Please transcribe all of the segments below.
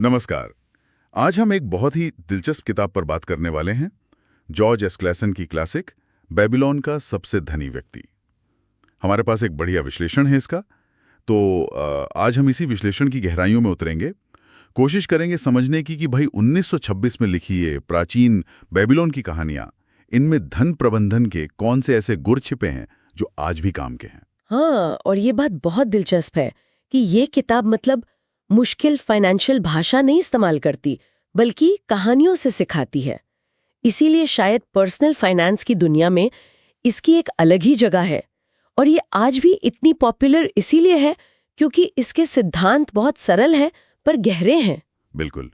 नमस्कार। आज हम एक बहुत ही दिलचस्प किताब पर बात करने वाले हैं। जॉर्ज एस क्लेसन की क्लासिक बेबीलोन का सबसे धनी व्यक्ति। हमारे पास एक बढ़िया विश्लेषण है इसका। तो आज हम इसी विश्लेषण की गहराइयों में उतरेंगे। कोशिश करेंगे समझने की कि भाई 1926 में लिखी ये प्राचीन बेबीलोन की कहानियां, इनमें धन प्रबंधन के कौन से ऐसे गुर छिपे हैं जो आज भी काम के हैं। हाँ, और ये बात बहुत दिलचस्प है कि ये किताब मतलब मुश्किल फाइनेंशियल भाषा नहीं इस्तेमाल करती, बल्कि कहानियों से सिखाती है। इसीलिए शायद पर्सनल फाइनेंस की दुनिया में इसकी एक अलग ही जगह है। और ये आज भी इतनी पॉपुलर इसीलिए है क्योंकि इसके सिद्धांत बहुत सरल हैं पर गहरे हैं। बिल्कुल।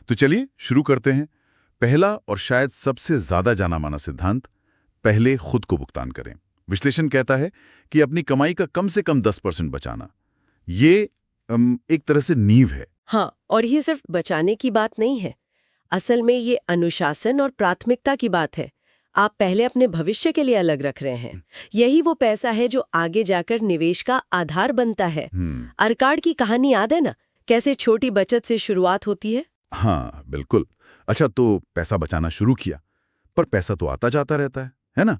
तो चलिए शुरू करते हैं। पहला और शायद सबसे ज्यादा जाना माना सिद्धांत, पहले खुद को भुगतान करें। विश्लेषण कहता है कि अपनी कमाई का कम से कम 10% बचाना, ये एक तरह से नींव है। हाँ, और ये सिर्फ बचाने की बात नहीं है। असल में ये अनुशासन और प्राथमिकता की बात है। आप पहले अपने भविष्य के लिए अलग रख रहे हैं। यही वो पैसा है जो आगे जाकर निवेश का आधार बनता है। अर्काड की कहानी याद है ना, कैसे छोटी बचत से शुरुआत होती है। हाँ बिल्कुल। अच्छा, तो पैसा बचाना शुरू किया, पर पैसा तो आता जाता रहता है ना?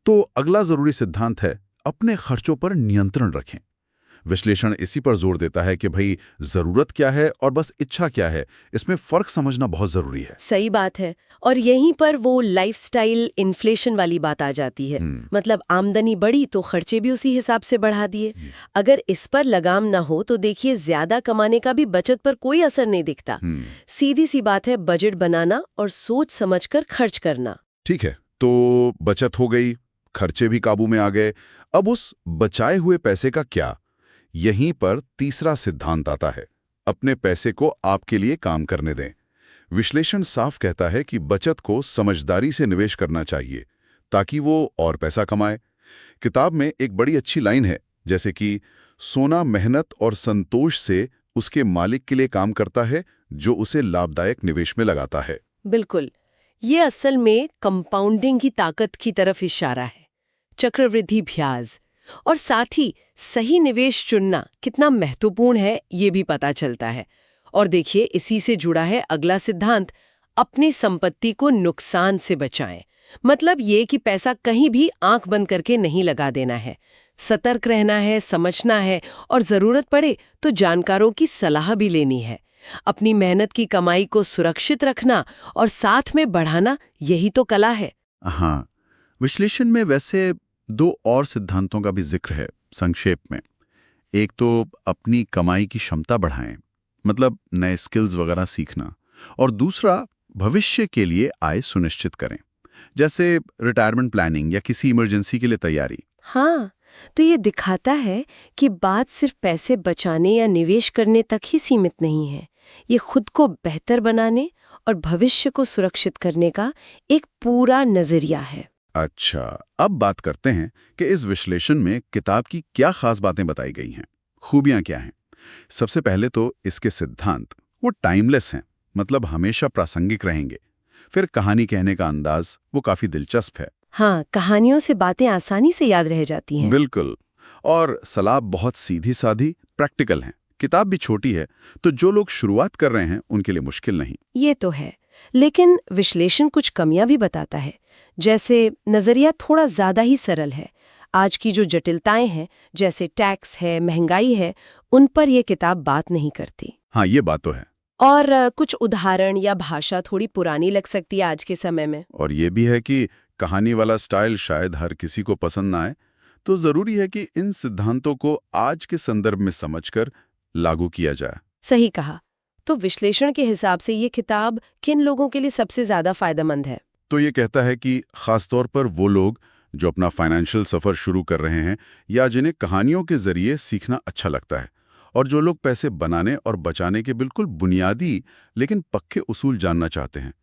तो अगला जरूरी सिद्धांत है अपने खर्चों पर नियंत्रण रखें। विश्लेषण इसी पर जोर देता है कि भाई जरूरत क्या है और बस इच्छा क्या है, इसमें फर्क समझना बहुत जरूरी है। सही बात है। और यहीं पर वो लाइफस्टाइल इन्फ्लेशन वाली बात आ जाती है। मतलब आमदनी बढ़ी तो खर्चे भी उसी हिसाब से बढ़ा दिए। अगर इस पर लगाम ना हो तो देखिए ज्यादा कमाने का भी बचत पर कोई असर नहीं दिखता। सीधी सी बात है, बजट बनाना और सोच समझकर खर्च करना। ठीक है, तो बचत हो गई, खर्चे भी काबू में आ गए। अब उस बचाए हुए पैसे का क्या? यहीं पर तीसरा सिद्धांत आता है, अपने पैसे को आपके लिए काम करने दें। विश्लेषण साफ कहता है कि बचत को समझदारी से निवेश करना चाहिए ताकि वो और पैसा कमाए। किताब में एक बड़ी अच्छी लाइन है, जैसे कि सोना मेहनत और संतोष से उसके मालिक के लिए काम करता है जो उसे लाभदायक निवेश में लगाता है। बिल्कुल, ये असल में कंपाउंडिंग की ताकत की तरफ इशारा है। चक्रवृद्धि ब्याज और साथ ही सही निवेश चुनना कितना महत्वपूर्ण है ये भी पता चलता है। और देखिए इसी से जुड़ा है अगला सिद्धांत, अपनी संपत्ति को नुकसान से बचाएं। मतलब ये कि पैसा कहीं भी आंख बंद करके नहीं लगा देना है। सतर्क रहना है, समझना है और जरूरत पड़े तो जानकारों की सलाह भी लेनी है। अपनी मेहनत की कमाई को सुरक्षित रखना और साथ में बढ़ाना, यही तो कला है। हाँ, विश्लेषण में वैसे दो और सिद्धांतों का भी जिक्र है संक्षेप में। एक तो अपनी कमाई की क्षमता बढ़ाएं, मतलब नए स्किल्स वगैरह सीखना, और दूसरा भविष्य के लिए आय सुनिश्चित करें, जैसे रिटायरमेंट प्लानिंग या किसी इमरजेंसी के लिए तैयारी। हाँ, तो ये दिखाता है कि बात सिर्फ पैसे बचाने या निवेश करने तक ही सीमित नहीं है। ये खुद को बेहतर बनाने और भविष्य को सुरक्षित करने का एक पूरा नजरिया है। अच्छा, अब बात करते हैं कि इस विश्लेषण में किताब की क्या खास बातें बताई गई हैं, खूबियां क्या हैं। सबसे पहले तो इसके सिद्धांत वो टाइमलेस हैं, मतलब हमेशा प्रासंगिक रहेंगे। फिर कहानी कहने का अंदाज वो काफी दिलचस्प है। हाँ, कहानियों से बातें आसानी से याद रह जाती हैं। बिल्कुल। और सलाह बहुत सीधी साधी प्रैक्टिकल है। किताब भी छोटी है, तो जो लोग शुरुआत कर रहे हैं उनके लिए मुश्किल नहीं। ये तो है, लेकिन विश्लेषण कुछ कमियां भी बताता है। जैसे नजरिया थोड़ा ज्यादा ही सरल है। आज की जो जटिलताएं हैं, जैसे टैक्स है, महंगाई है, उन पर यह किताब बात नहीं करती। हाँ, ये बात तो है। और कुछ उदाहरण या भाषा थोड़ी पुरानी लग सकती है आज के समय में। और ये भी है कि कहानी वाला स्टाइल शायद हर किसी को पसंद ना आए, तो जरूरी है कि इन सिद्धांतों को आज के संदर्भ में समझकर लागू किया जाए। सही कहा। तो विश्लेषण के हिसाब से ये किताब किन लोगों के लिए सबसे ज्यादा फायदेमंद है? तो ये कहता है कि खासतौर पर वो लोग जो अपना फाइनेंशियल सफर शुरू कर रहे हैं या जिन्हें कहानियों के जरिए सीखना अच्छा लगता है, और जो लोग पैसे बनाने और बचाने के बिल्कुल बुनियादी लेकिन पक्के उसूल जानना चाहते हैं।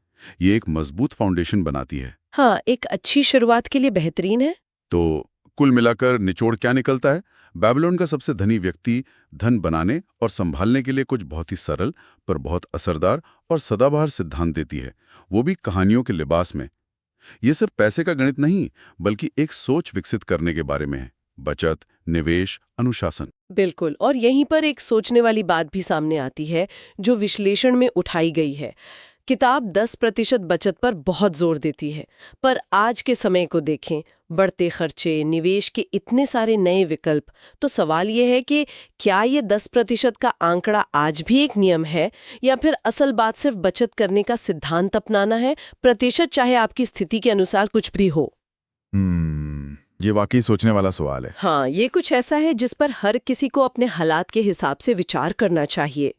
ये एक मजबूत फाउंडेशन बनाती है। हाँ, एक अच्छी शुरुआत के लिए बेहतरीन है। तो कुल मिलाकर निचोड़ क्या निकलता है? बेबीलोन का सबसे धनी व्यक्ति धन बनाने और संभालने के लिए कुछ बहुत ही सरल पर बहुत असरदार और सदाबहार सिद्धांत देती है, वो भी कहानियों के लिबास में। ये सिर्फ पैसे का गणित नहीं, बल्कि एक सोच विकसित करने के बारे में है बचत, निवेश, अनुशासन। बिल्कुल, और यहीं पर एक सोचने वाली बात भी सामने आती है जो विश्लेषण में उठाई गई है। किताब 10% बचत पर बहुत जोर देती है, पर आज के समय को देखें, बढ़ते खर्चे, निवेश के इतने सारे नए विकल्प, तो सवाल ये है कि क्या ये 10% का आंकड़ा आज भी एक नियम है, या फिर असल बात सिर्फ बचत करने का सिद्धांत अपनाना है, प्रतिशत चाहे आपकी स्थिति के अनुसार कुछ भी हो। ये वाकई सोचने वाला सवाल है। हाँ, ये कुछ ऐसा है जिस पर हर किसी को अपने हालात के हिसाब से विचार करना चाहिए।